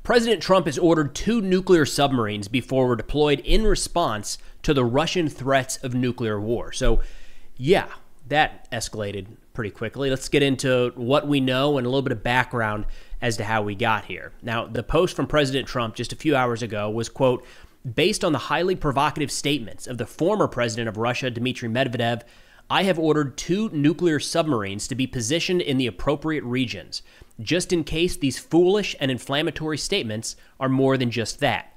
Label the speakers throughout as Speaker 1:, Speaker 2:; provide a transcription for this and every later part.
Speaker 1: President Trump has ordered 2 nuclear submarines before were deployed in response to the Russian threats of nuclear war. So, yeah, that escalated pretty quickly. Let's get into what we know and a little bit of background as to how we got here. Now, the post from President Trump just a few hours ago was, quote, based on the highly provocative statements of the former president of Russia, Dmitry Medvedev, I have ordered 2 nuclear submarines to be positioned in the appropriate regions, just in case these foolish and inflammatory statements are more than just that.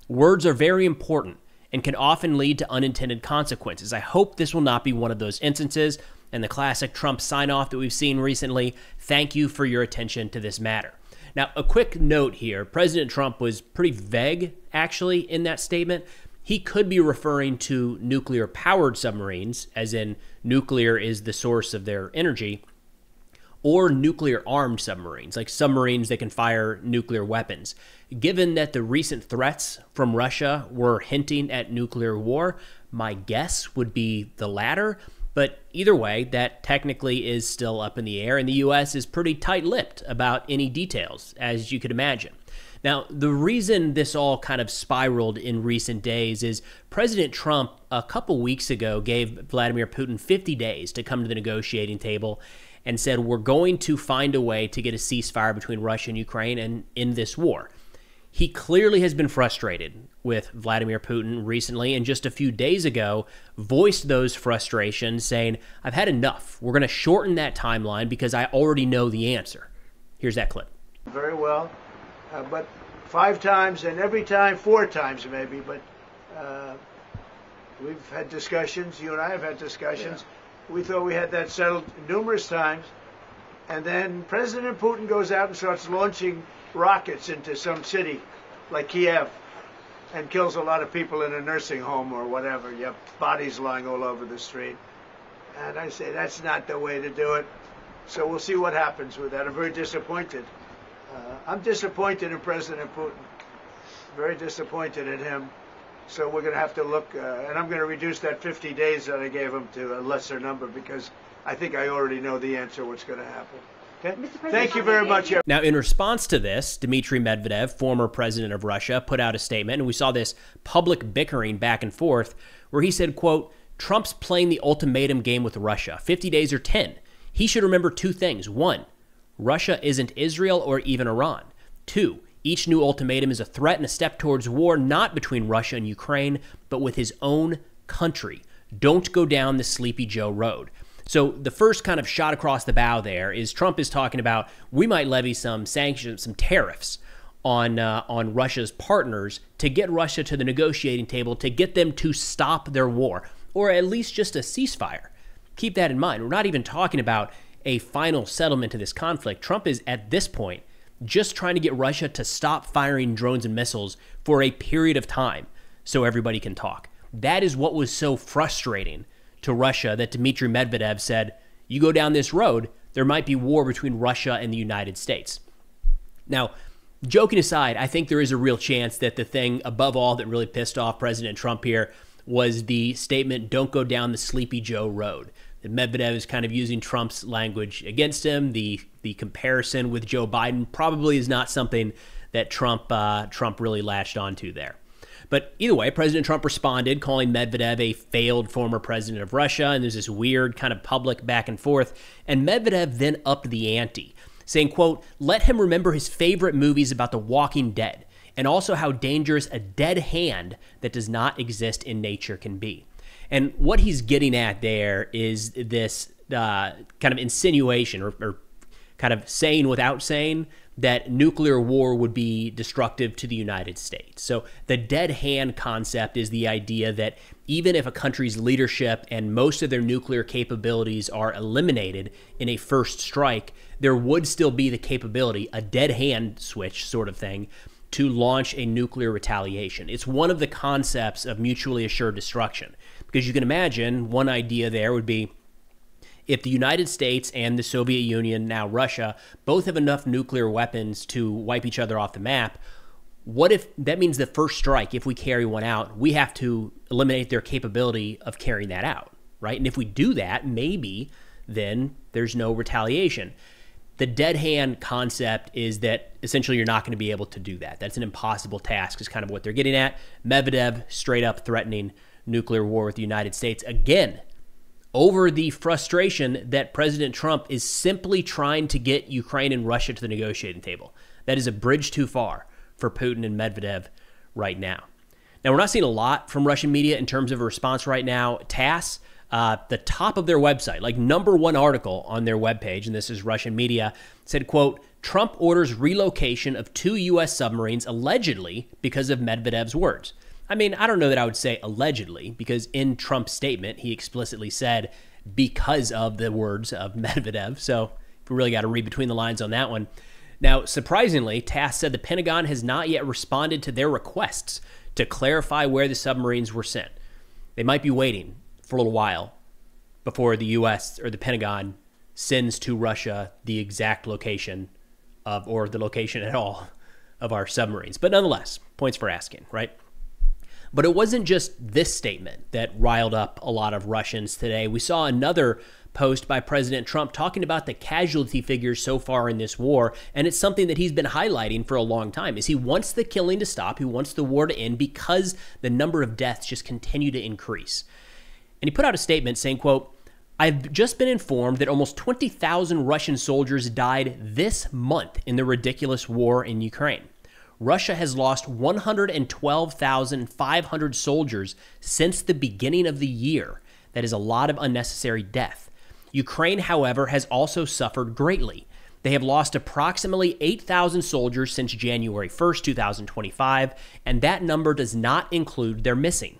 Speaker 1: Words are very important and can often lead to unintended consequences. I hope this will not be one of those instances, and the classic Trump sign-off that we've seen recently. Thank you for your attention to this matter. Now, a quick note here. President Trump was pretty vague, actually, in that statement. He could be referring to nuclear-powered submarines, as in nuclear is the source of their energy, or nuclear-armed submarines, like submarines that can fire nuclear weapons. Given that the recent threats from Russia were hinting at nuclear war, my guess would be the latter. But either way, that technically is still up in the air, and the U.S. is pretty tight-lipped about any details, as you could imagine. Now, the reason this all kind of spiraled in recent days is President Trump, a couple weeks ago, gave Vladimir Putin 50 days to come to the negotiating table and said, we're going to find a way to get a ceasefire between Russia and Ukraine and end this war. He clearly has been frustrated with Vladimir Putin recently, and just a few days ago voiced those frustrations, saying, I've had enough. We're going to shorten that timeline because I already know the answer. Here's that clip.
Speaker 2: Very well, but 5 times, and every time 4 times maybe, but we've had discussions, you and I have had discussions. Yeah. We thought we had that settled numerous times, and then President Putin goes out and starts launching rockets into some city like Kiev and kills a lot of people in a nursing home or whatever. You have bodies lying all over the street. And I say that's not the way to do it. So we'll see what happens with that. I'm very disappointed. I'm disappointed in President Putin. Very disappointed in him. So we're going to have to look, and I'm going to reduce that 50 days that I gave him to a lesser number because I think I already know the answer what's going to happen. Okay? Thank you very much.
Speaker 1: Now, in response to this, Dmitry Medvedev, former president of Russia, put out a statement, and we saw this public bickering back and forth where he said, quote, Trump's playing the ultimatum game with Russia, 50 days or 10. He should remember 2 things. 1, Russia isn't Israel or even Iran. 2, each new ultimatum is a threat and a step towards war, not between Russia and Ukraine, but with his own country. Don't go down the Sleepy Joe road. So the first kind of shot across the bow there is Trump is talking about we might levy some sanctions, some tariffs on Russia's partners to get Russia to the negotiating table, to get them to stop their war, or at least just a ceasefire. Keep that in mind. We're not even talking about a final settlement to this conflict. Trump is, at this point, just trying to get Russia to stop firing drones and missiles for a period of time so everybody can talk. That is what was so frustrating to Russia that Dmitry Medvedev said, you go down this road, there might be war between Russia and the United States. Now, joking aside, I think there is a real chance that the thing above all that really pissed off President Trump here was the statement, don't go down the Sleepy Joe road. That Medvedev is kind of using Trump's language against him. The comparison with Joe Biden probably is not something that Trump really latched onto there. But either way, President Trump responded, calling Medvedev a failed former president of Russia, and there's this weird kind of public back and forth. And Medvedev then upped the ante, saying, quote, let him remember his favorite movies about the Walking Dead, and also how dangerous a dead hand that does not exist in nature can be. And what he's getting at there is this kind of insinuation or kind of saying without saying that nuclear war would be destructive to the United States. So the dead hand concept is the idea that even if a country's leadership and most of their nuclear capabilities are eliminated in a first strike, there would still be the capability, a dead hand switch sort of thing, to launch a nuclear retaliation. It's one of the concepts of mutually assured destruction. Because you can imagine one idea there would be if the United States and the Soviet Union, now Russia, both have enough nuclear weapons to wipe each other off the map, what if that means the first strike, if we carry one out, we have to eliminate their capability of carrying that out, right? And if we do that, maybe then there's no retaliation. The dead hand concept is that essentially you're not going to be able to do that. That's an impossible task is kind of what they're getting at. Medvedev straight up threatening nuclear war with the United States again over the frustration that President Trump is simply trying to get Ukraine and Russia to the negotiating table. That is a bridge too far for Putin and Medvedev right now. Now, we're not seeing a lot from Russian media in terms of a response right now. TASS, the top of their website, like #1 article on their webpage, and this is Russian media, said, quote, Trump orders relocation of 2 U.S. submarines allegedly because of Medvedev's words. I mean, I don't know that I would say allegedly, because in Trump's statement, he explicitly said because of the words of Medvedev. So we really got to read between the lines on that one. Now, surprisingly, TASS said the Pentagon has not yet responded to their requests to clarify where the submarines were sent. They might be waiting for a little while before the U.S. or the Pentagon sends to Russia the exact location of, or the location at all, of our submarines. But nonetheless, points for asking, right? But it wasn't just this statement that riled up a lot of Russians today. We saw another post by President Trump talking about the casualty figures so far in this war, and it's something that he's been highlighting for a long time, is he wants the killing to stop, he wants the war to end because the number of deaths just continue to increase. And he put out a statement saying, quote, I've just been informed that almost 20,000 Russian soldiers died this month in the ridiculous war in Ukraine. Russia has lost 112,500 soldiers since the beginning of the year. That is a lot of unnecessary death. Ukraine, however, has also suffered greatly. They have lost approximately 8,000 soldiers since January 1st, 2025, and that number does not include their missing.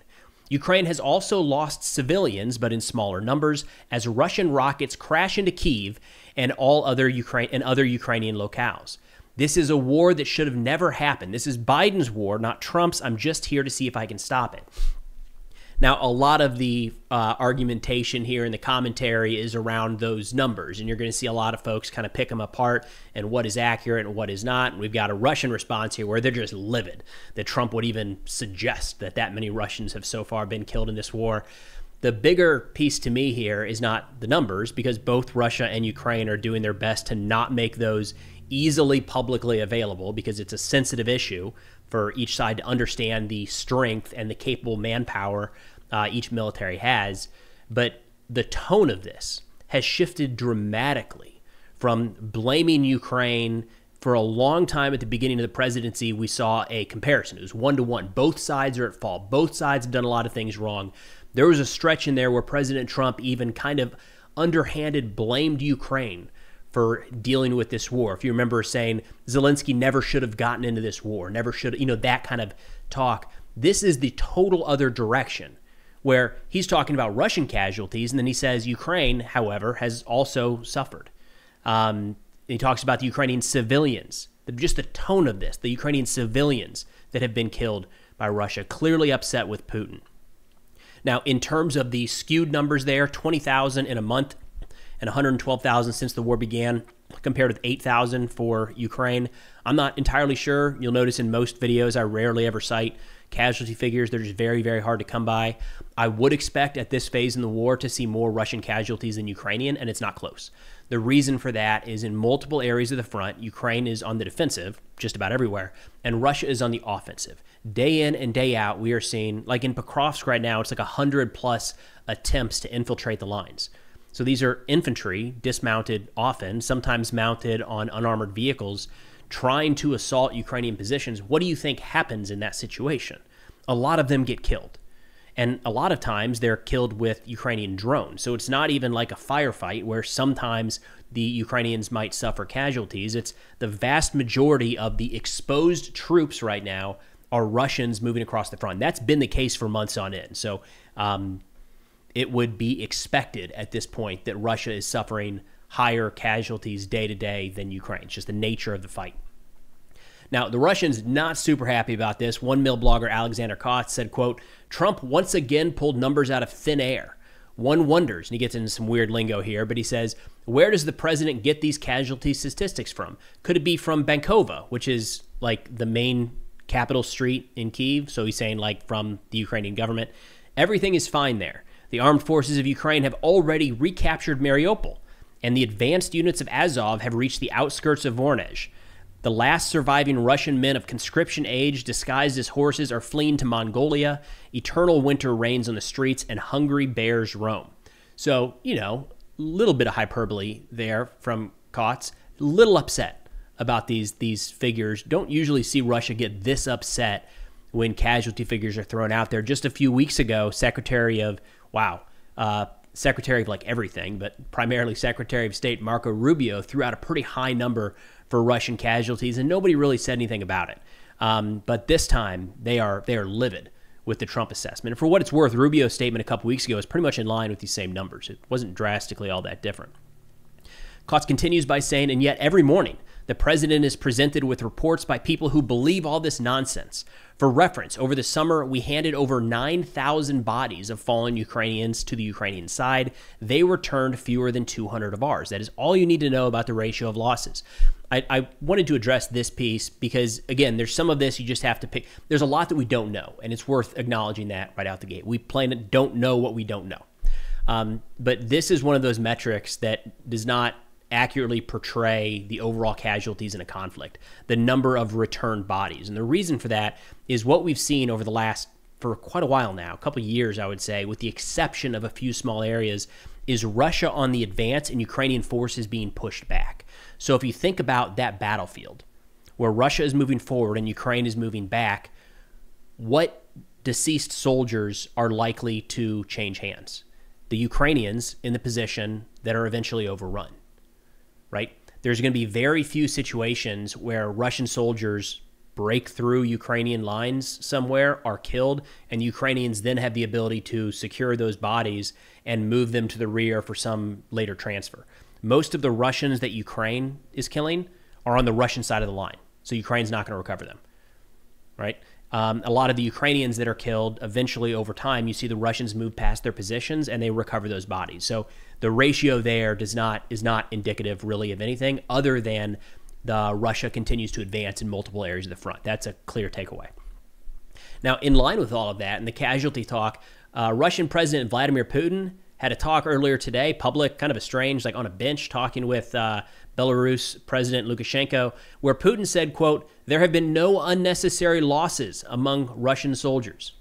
Speaker 1: Ukraine has also lost civilians, but in smaller numbers, as Russian rockets crash into Kyiv and other Ukrainian locales. This is a war that should have never happened. This is Biden's war, not Trump's. I'm just here to see if I can stop it. Now, a lot of the argumentation here in the commentary is around those numbers, and you're going to see a lot of folks kind of pick them apart and what is accurate and what is not. And we've got a Russian response here where they're just livid that Trump would even suggest that many Russians have so far been killed in this war. The bigger piece to me here is not the numbers, because both Russia and Ukraine are doing their best to not make those easily publicly available, because it's a sensitive issue for each side to understand the strength and the capable manpower each military has. But the tone of this has shifted dramatically from blaming Ukraine. For a long time at the beginning of the presidency, we saw a comparison. It was 1-to-1. Both sides are at fault. Both sides have done a lot of things wrong. There was a stretch in there where President Trump even kind of underhanded blamed Ukraine for dealing with this war. If you remember, saying Zelensky never should have gotten into this war, never should, that kind of talk. This is the total other direction, where he's talking about Russian casualties, and then he says Ukraine, however, has also suffered. He talks about the Ukrainian civilians, just the tone of this, the Ukrainian civilians that have been killed by Russia, clearly upset with Putin. Now, in terms of the skewed numbers there, 20,000 in a month and 112,000 since the war began, compared with 8,000 for Ukraine. I'm not entirely sure. You'll notice in most videos, I rarely ever cite casualty figures. They're just very, very hard to come by. I would expect at this phase in the war to see more Russian casualties than Ukrainian, and it's not close. The reason for that is in multiple areas of the front, Ukraine is on the defensive, just about everywhere, and Russia is on the offensive. Day in and day out, we are seeing, like in Pokrovsk right now, it's like 100+ attempts to infiltrate the lines. So these are infantry, dismounted often, sometimes mounted on unarmored vehicles, trying to assault Ukrainian positions. What do you think happens in that situation? A lot of them get killed. And a lot of times they're killed with Ukrainian drones. So it's not even like a firefight where sometimes the Ukrainians might suffer casualties. It's the vast majority of the exposed troops right now are Russians moving across the front. That's been the case for months on end. So it would be expected at this point that Russia is suffering higher casualties day to day than Ukraine. It's just the nature of the fight. Now, the Russians not super happy about this. One Mill blogger, Alexander Kotz, said, quote, Trump once again pulled numbers out of thin air. One wonders, and he gets into some weird lingo here, but he says, where does the president get these casualty statistics from? Could it be from Bankova, which is like the main capital street in Kyiv? So he's saying like from the Ukrainian government. Everything is fine there. The armed forces of Ukraine have already recaptured Mariupol. and the advanced units of Azov have reached the outskirts of Voronezh. The last surviving Russian men of conscription age, disguised as horses, are fleeing to Mongolia. Eternal winter reigns on the streets, and hungry bears roam. So, a little bit of hyperbole there from Kautz. Little upset about these figures. Don't usually see Russia get this upset when casualty figures are thrown out there. Just a few weeks ago, Secretary of like everything, but primarily Secretary of State Marco Rubio threw out a pretty high number for Russian casualties, and nobody really said anything about it. But this time, they are livid with the Trump assessment. And for what it's worth, Rubio's statement a couple weeks ago is pretty much in line with these same numbers. It wasn't drastically all that different. Kautz continues by saying, and yet every morning, the president is presented with reports by people who believe all this nonsense. For reference, over the summer, we handed over 9,000 bodies of fallen Ukrainians to the Ukrainian side. They returned fewer than 200 of ours. That is all you need to know about the ratio of losses. I wanted to address this piece because, again, there's some of this you just have to pick. There's a lot that we don't know, and it's worth acknowledging that right out the gate. We plain don't know what we don't know. But this is one of those metrics that does not accurately portray the overall casualties in a conflict, the number of returned bodies. And the reason for that is what we've seen over the last, for quite a while now, a couple of years, I would say, with the exception of a few small areas, is Russia on the advance and Ukrainian forces being pushed back. So if you think about that battlefield where Russia is moving forward and Ukraine is moving back, what deceased soldiers are likely to change hands? The Ukrainians in the position that are eventually overrun, right? There's going to be very few situations where Russian soldiers break through Ukrainian lines somewhere, are killed, and Ukrainians then have the ability to secure those bodies and move them to the rear for some later transfer. Most of the Russians that Ukraine is killing are on the Russian side of the line, so Ukraine's not going to recover them, right? A lot of the Ukrainians that are killed, eventually over time, you see the Russians move past their positions and they recover those bodies. So the ratio there is not indicative really of anything other than Russia continues to advance in multiple areas of the front. That's a clear takeaway. Now, in line with all of that and the casualty talk, Russian President Vladimir Putin had a talk earlier today, public, kind of a strange, like on a bench, talking with Belarus President Lukashenko, where Putin said, quote, "There have been no unnecessary losses among Russian soldiers."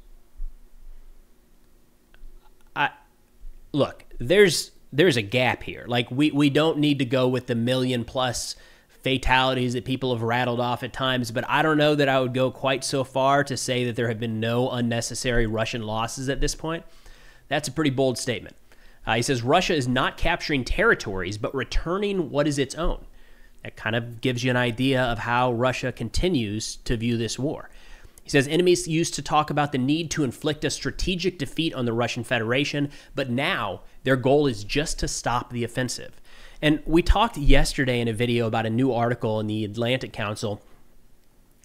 Speaker 1: Look, there's a gap here. Like, we don't need to go with the 1 million+ fatalities that people have rattled off at times, but I don't know that I would go quite so far to say that there have been no unnecessary Russian losses at this point. That's a pretty bold statement. He says Russia is not capturing territories, but returning what is its own. That kind of gives you an idea of how Russia continues to view this war. He says enemies used to talk about the need to inflict a strategic defeat on the Russian Federation, but now their goal is just to stop the offensive. And we talked yesterday in a video about a new article in the Atlantic Council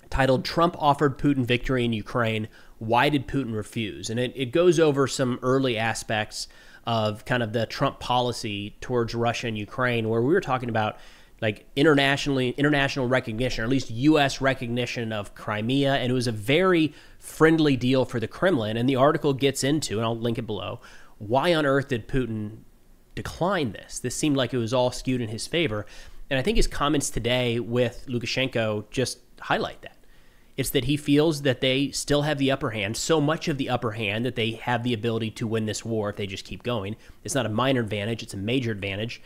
Speaker 1: titled "Trump Offered Putin Victory in Ukraine. Why Did Putin Refuse?" And it goes over some early aspects of kind of the Trump policy towards Russia and Ukraine, where we were talking about like international recognition, or at least U.S. recognition of Crimea, and it was a very friendly deal for the Kremlin. And the article gets into, and I'll link it below, why on earth did Putin decline this? This seemed like it was all skewed in his favor. And I think his comments today with Lukashenko just highlight that. It's that he feels that they still have the upper hand, so much of the upper hand that they have the ability to win this war if they just keep going. It's not a minor advantage, it's a major advantage.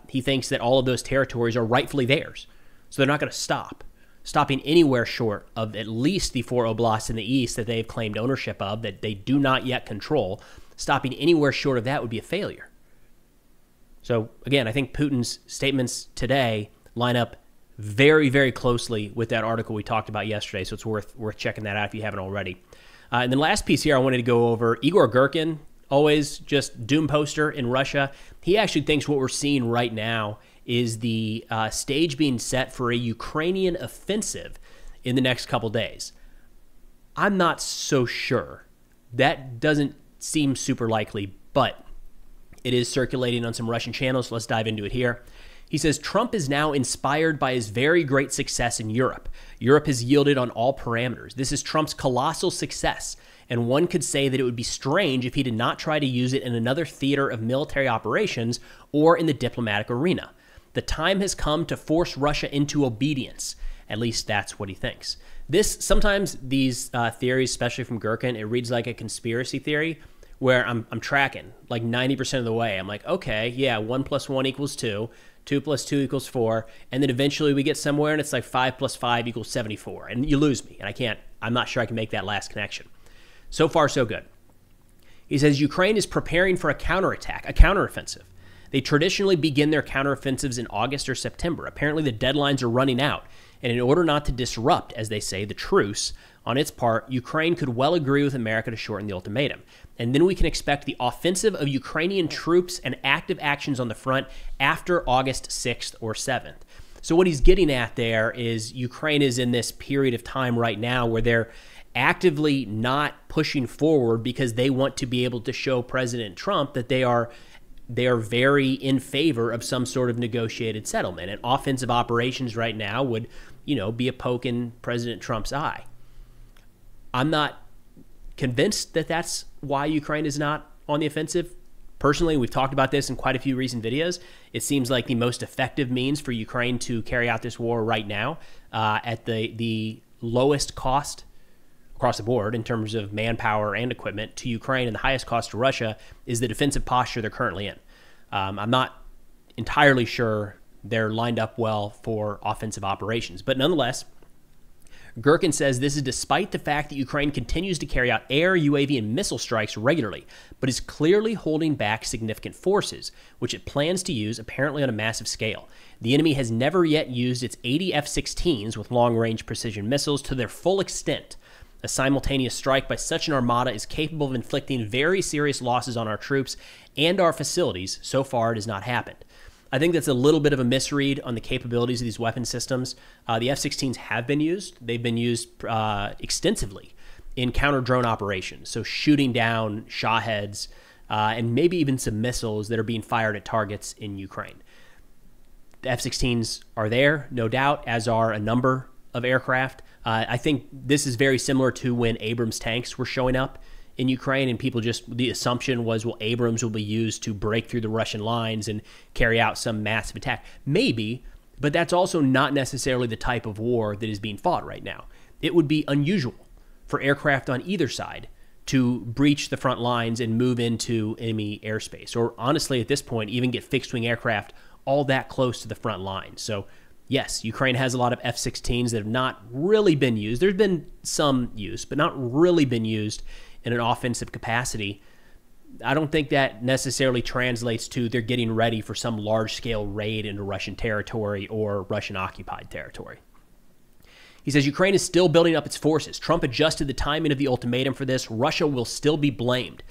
Speaker 1: He thinks that all of those territories are rightfully theirs, so they're not going to stop. Stopping anywhere short of at least the 4 oblasts in the east that they've claimed ownership of, that they do not yet control, stopping anywhere short of that would be a failure. So again, I think Putin's statements today line up very, very closely with that article we talked about yesterday, so it's worth checking that out if you haven't already. And then last piece here I wanted to go over, Igor Girkin, always just doom poster in Russia. He actually thinks what we're seeing right now is the stage being set for a Ukrainian offensive in the next couple days. I'm not so sure. That doesn't seem super likely, but it is circulating on some Russian channels, so let's dive into it here. He says, Trump is now inspired by his very great success in Europe. Europe has yielded on all parameters. This is Trump's colossal success, and one could say that it would be strange if he did not try to use it in another theater of military operations or in the diplomatic arena. The time has come to force Russia into obedience. At least that's what he thinks. Sometimes these theories, especially from Girkin, it reads like a conspiracy theory where I'm tracking like 90% of the way. I'm like, okay, yeah, 1 + 1 = 2, 2 + 2 = 4, and then eventually we get somewhere and it's like 5 + 5 = 74, and you lose me, and I'm not sure I can make that last connection. So far, so good. He says Ukraine is preparing for a counterattack, a counteroffensive. They traditionally begin their counteroffensives in August or September. Apparently, the deadlines are running out, and in order not to disrupt, as they say, the truce on its part, Ukraine could well agree with America to shorten the ultimatum. And then we can expect the offensive of Ukrainian troops and active actions on the front after August 6th or 7th. So what he's getting at there is Ukraine is in this period of time right now where they're actively not pushing forward because they want to be able to show President Trump that they are very in favor of some sort of negotiated settlement. And offensive operations right now would, be a poke in President Trump's eye. I'm not convinced that that's why Ukraine is not on the offensive. Personally, we've talked about this in quite a few recent videos. It seems like the most effective means for Ukraine to carry out this war right now at the lowest cost across the board in terms of manpower and equipment to Ukraine and the highest cost to Russia is the defensive posture they're currently in. I'm not entirely sure they're lined up well for offensive operations, but nonetheless, Girkin says this is despite the fact that Ukraine continues to carry out air, UAV, and missile strikes regularly, but is clearly holding back significant forces, which it plans to use apparently on a massive scale. The enemy has never yet used its 80 F-16s with long-range precision missiles to their full extent. A simultaneous strike by such an armada is capable of inflicting very serious losses on our troops and our facilities. So far, it has not happened. I think that's a little bit of a misread on the capabilities of these weapon systems. The F-16s have been used. They've been used extensively in counter-drone operations, so shooting down Shaheds and maybe even some missiles that are being fired at targets in Ukraine. The F-16s are there, no doubt, as are a number of aircraft. I think this is very similar to when Abrams tanks were showing up in Ukraine, and the assumption was, well, Abrams will be used to break through the Russian lines and carry out some massive attack. Maybe, but that's also not necessarily the type of war that is being fought right now. It would be unusual for aircraft on either side to breach the front lines and move into enemy airspace, or honestly, at this point, even get fixed-wing aircraft all that close to the front line. So yes, Ukraine has a lot of F-16s that have not really been used. There's been some use, but not really been used in an offensive capacity. I don't think that necessarily translates to they're getting ready for some large-scale raid into Russian territory or Russian-occupied territory. He says Ukraine is still building up its forces. Trump adjusted the timing of the ultimatum for this. Russia will still be blamed.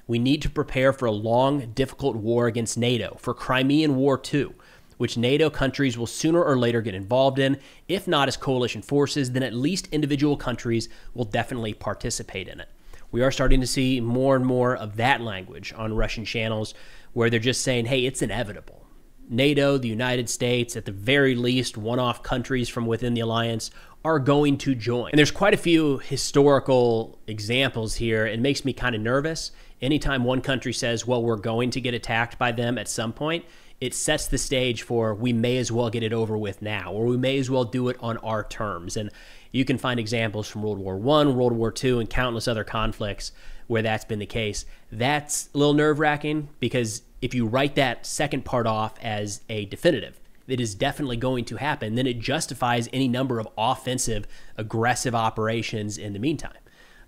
Speaker 1: We need to prepare for a long, difficult war against NATO, for Crimean War II, which NATO countries will sooner or later get involved in. If not as coalition forces, then at least individual countries will definitely participate in it. We are starting to see more and more of that language on Russian channels where they're just saying, hey, it's inevitable. NATO, the United States, at the very least, one-off countries from within the alliance are going to join. And there's quite a few historical examples here. It makes me kind of nervous. Anytime one country says, well, we're going to get attacked by them at some point, it sets the stage for we may as well get it over with now, or we may as well do it on our terms. And you can find examples from World War I, World War II, and countless other conflicts where that's been the case. That's a little nerve-wracking because if you write that second part off as a definitive, it is definitely going to happen, then it justifies any number of offensive, aggressive operations in the meantime.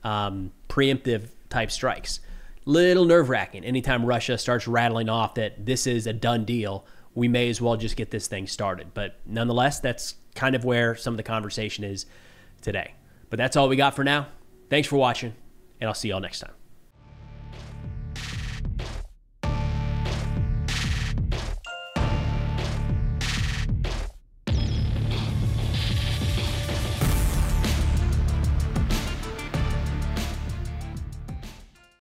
Speaker 1: Preemptive type strikes. Little nerve-wracking anytime Russia starts rattling off that this is a done deal. We may as well just get this thing started. But nonetheless, that's kind of where some of the conversation is today. But that's all we got for now. Thanks for watching, and I'll see y'all next time.